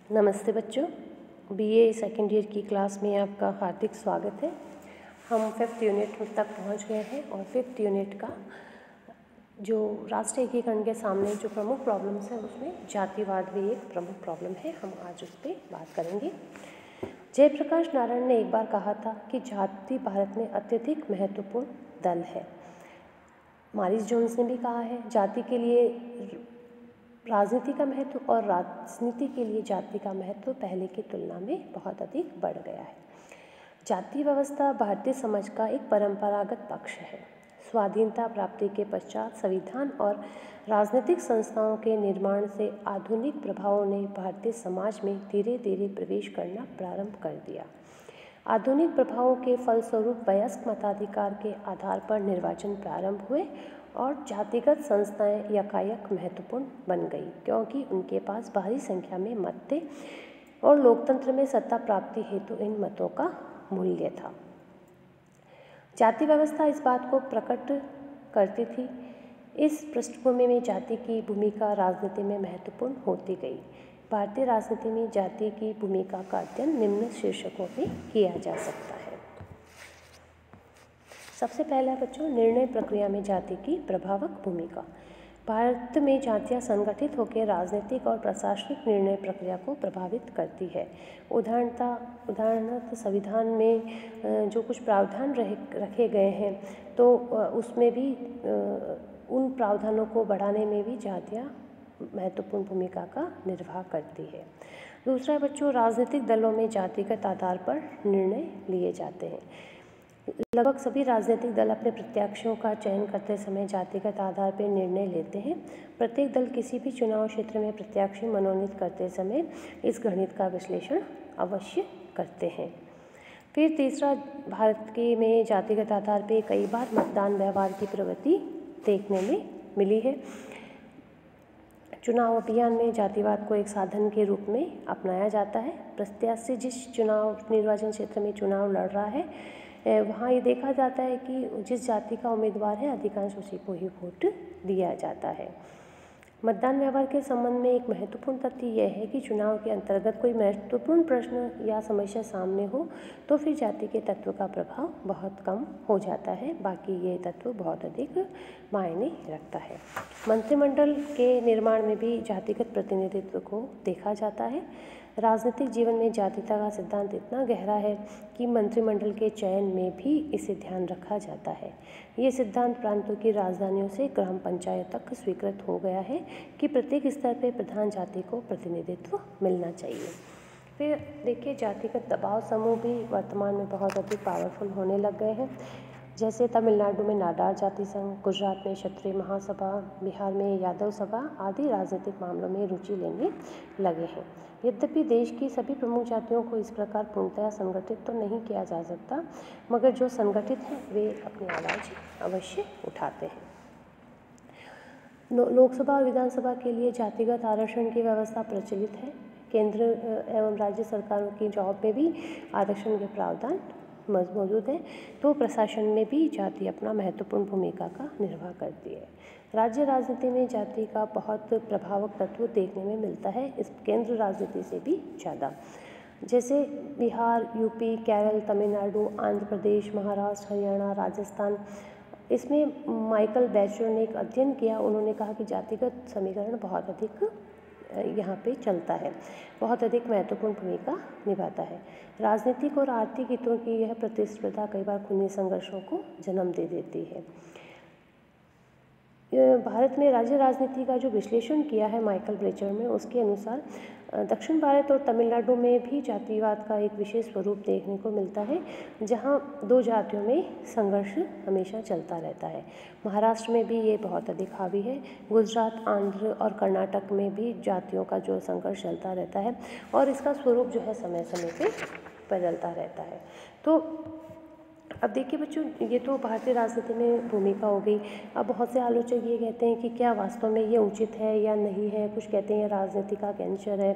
नमस्ते बच्चों, BA second year की क्लास में आपका हार्दिक स्वागत है। हम 5th यूनिट तक पहुंच गए हैं और 5th यूनिट का जो राष्ट्रीय एकीकरण के सामने जो प्रमुख प्रॉब्लम्स हैं उसमें जातिवाद भी एक प्रमुख प्रॉब्लम है। हम आज उस पर बात करेंगे। जयप्रकाश नारायण ने एक बार कहा था कि जाति भारत में अत्यधिक महत्वपूर्ण दल है। मॉरिस जोन्स ने भी कहा है जाति के लिए राजनीति का महत्व और राजनीति के लिए जाति का महत्व पहले की तुलना में बहुत अधिक बढ़ गया है। जाति व्यवस्था भारतीय समाज का एक परंपरागत पक्ष है। स्वाधीनता प्राप्ति के पश्चात संविधान और राजनीतिक संस्थाओं के निर्माण से आधुनिक प्रभावों ने भारतीय समाज में धीरे धीरे प्रवेश करना प्रारंभ कर दिया। आधुनिक प्रभावों के फलस्वरूप वयस्क मताधिकार के आधार पर निर्वाचन प्रारंभ हुए और जातिगत संस्थाएं यकायक महत्वपूर्ण बन गई क्योंकि उनके पास भारी संख्या में मत थे और लोकतंत्र में सत्ता प्राप्ति हेतु इन मतों का मूल्य था। जाति व्यवस्था इस बात को प्रकट करती थी। इस पृष्ठभूमि में जाति की भूमिका राजनीति में महत्वपूर्ण होती गई। भारतीय राजनीति में जाति की भूमिका का अध्ययन निम्न शीर्षकों में किया जा सकता है। सबसे पहला बच्चों, निर्णय प्रक्रिया में जाति की प्रभावक भूमिका। भारत में जातियां संगठित होकर राजनीतिक और प्रशासनिक निर्णय प्रक्रिया को प्रभावित करती है। उदाहरणतः संविधान में जो कुछ प्रावधान रखे गए हैं तो उसमें भी उन प्रावधानों को बढ़ाने में भी जातियां महत्वपूर्ण भूमिका का निर्वाह करती है। दूसरा बच्चों, राजनीतिक दलों में जातिगत आधार पर निर्णय लिए जाते हैं। लगभग सभी राजनीतिक दल अपने प्रत्याशियों का चयन करते समय जातिगत आधार पर निर्णय लेते हैं। प्रत्येक दल किसी भी चुनाव क्षेत्र में प्रत्याशी मनोनीत करते समय इस गणित का विश्लेषण अवश्य करते हैं। फिर तीसरा, भारत के में जातिगत आधार पर कई बार मतदान व्यवहार की प्रवृत्ति देखने में मिली है। चुनाव अभियान में जातिवाद को एक साधन के रूप में अपनाया जाता है। प्रत्याशी जिस निर्वाचन क्षेत्र में चुनाव लड़ रहा है वहाँ ये देखा जाता है कि जिस जाति का उम्मीदवार है अधिकांश उसी को ही वोट दिया जाता है। मतदान व्यवहार के संबंध में एक महत्वपूर्ण तथ्य यह है कि चुनाव के अंतर्गत कोई महत्वपूर्ण प्रश्न या समस्या सामने हो तो फिर जाति के तत्व का प्रभाव बहुत कम हो जाता है, बाकी ये तत्व बहुत अधिक मायने रखता है। मंत्रिमंडल के निर्माण में भी जातिगत प्रतिनिधित्व को देखा जाता है। राजनीतिक जीवन में जातिता का सिद्धांत इतना गहरा है कि मंत्रिमंडल के चयन में भी इसे ध्यान रखा जाता है। ये सिद्धांत प्रांतों की राजधानियों से ग्राम पंचायत तक स्वीकृत हो गया है कि प्रत्येक स्तर पर प्रधान जाति को प्रतिनिधित्व मिलना चाहिए। फिर देखिए, जातिगत दबाव समूह भी वर्तमान में बहुत अधिक पावरफुल होने लग गए हैं। जैसे तमिलनाडु में नाडार जाति संघ, गुजरात में क्षत्रिय महासभा, बिहार में यादव सभा आदि राजनीतिक मामलों में रुचि लेने लगे हैं। यद्यपि देश की सभी प्रमुख जातियों को इस प्रकार पूर्णतया संगठित तो नहीं किया जा सकता, मगर जो संगठित हैं वे अपनी आवाज़ अवश्य उठाते हैं। लोकसभा और विधानसभा के लिए जातिगत आरक्षण की व्यवस्था प्रचलित है। केंद्र एवं राज्य सरकारों की जॉब में भी आरक्षण के प्रावधान मौजूद है। तो प्रशासन में भी जाति अपना महत्वपूर्ण भूमिका का निर्वाह करती है। राज्य राजनीति में जाति का बहुत प्रभावक तत्व देखने में मिलता है, इस केंद्र राजनीति से भी ज़्यादा। जैसे बिहार, यूपी, केरल, तमिलनाडु, आंध्र प्रदेश, महाराष्ट्र, हरियाणा, राजस्थान, इसमें माइकल बैचलर ने एक अध्ययन किया। उन्होंने कहा कि जातिगत समीकरण बहुत अधिक यहाँ पे चलता है, बहुत अधिक महत्वपूर्ण भूमिका निभाता है। राजनीतिक और आर्थिक हितों की यह प्रतिस्पर्धा कई बार खूनी संघर्षों को जन्म दे देती है। भारत में राज्य राजनीति का जो विश्लेषण किया है माइकल ब्रेचर ने, उसके अनुसार दक्षिण भारत और तमिलनाडु में भी जातिवाद का एक विशेष स्वरूप देखने को मिलता है, जहां दो जातियों में संघर्ष हमेशा चलता रहता है। महाराष्ट्र में भी ये बहुत अधिक हावी है। गुजरात, आंध्र और कर्नाटक में भी जातियों का जो संघर्ष चलता रहता है और इसका स्वरूप जो है समय समय पे बदलता रहता है। तो अब देखिए बच्चों, ये तो भारतीय राजनीति में भूमिका हो गई। अब बहुत से आलोचक ये कहते हैं कि क्या वास्तव में ये उचित है या नहीं है। कुछ कहते हैं राजनीति का कैंसर है।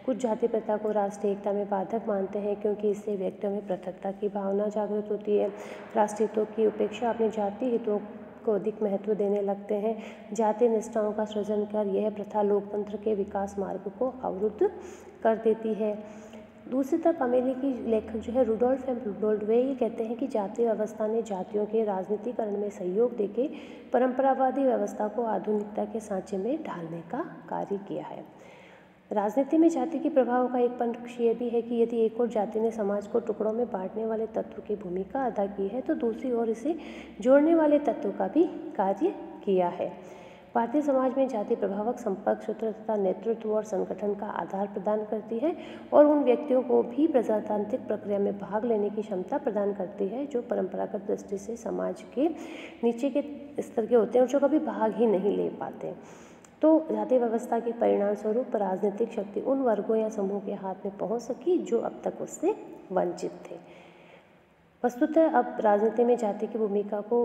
कुछ जाति प्रथा को राष्ट्रीय एकता में बाधक मानते हैं क्योंकि इससे व्यक्तियों में पृथकता की भावना जागृत होती है। राष्ट्रीय हितों की उपेक्षा अपने जाति हितों को अधिक महत्व देने लगते हैं। जातीय निष्ठाओं का सृजन कर यह प्रथा लोकतंत्र के विकास मार्ग को अवरुद्ध कर देती है। दूसरी तरफ अमेरिकी लेखक जो है रुडोल्फ एम रुडोल्फ, वे ये कहते हैं कि जातीय व्यवस्था ने जातियों के राजनीतिकरण में सहयोग देके परंपरावादी व्यवस्था को आधुनिकता के सांचे में ढालने का कार्य किया है। राजनीति में जाति के प्रभाव का एक पक्ष ये भी है कि यदि एक और जाति ने समाज को टुकड़ों में बांटने वाले तत्व की भूमिका अदा की है तो दूसरी ओर इसे जोड़ने वाले तत्व का भी कार्य किया है। भारतीय समाज में जाति प्रभावक संपर्क सूत्र तथा नेतृत्व और संगठन का आधार प्रदान करती है और उन व्यक्तियों को भी प्रजातांत्रिक प्रक्रिया में भाग लेने की क्षमता प्रदान करती है जो परंपरागत दृष्टि से समाज के नीचे के स्तर के होते हैं और जो कभी भाग ही नहीं ले पाते। तो जाति व्यवस्था के परिणाम स्वरूप राजनीतिक शक्ति उन वर्गों या समूह के हाथ में पहुंच सकी जो अब तक उससे वंचित थे। वस्तुतः अब राजनीति में जाति की भूमिका को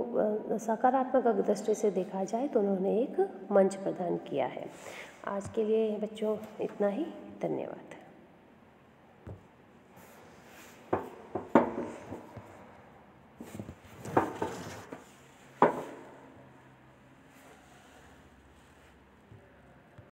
सकारात्मक दृष्टि से देखा जाए तो उन्होंने एक मंच प्रदान किया है। आज के लिए बच्चों इतना ही। धन्यवाद।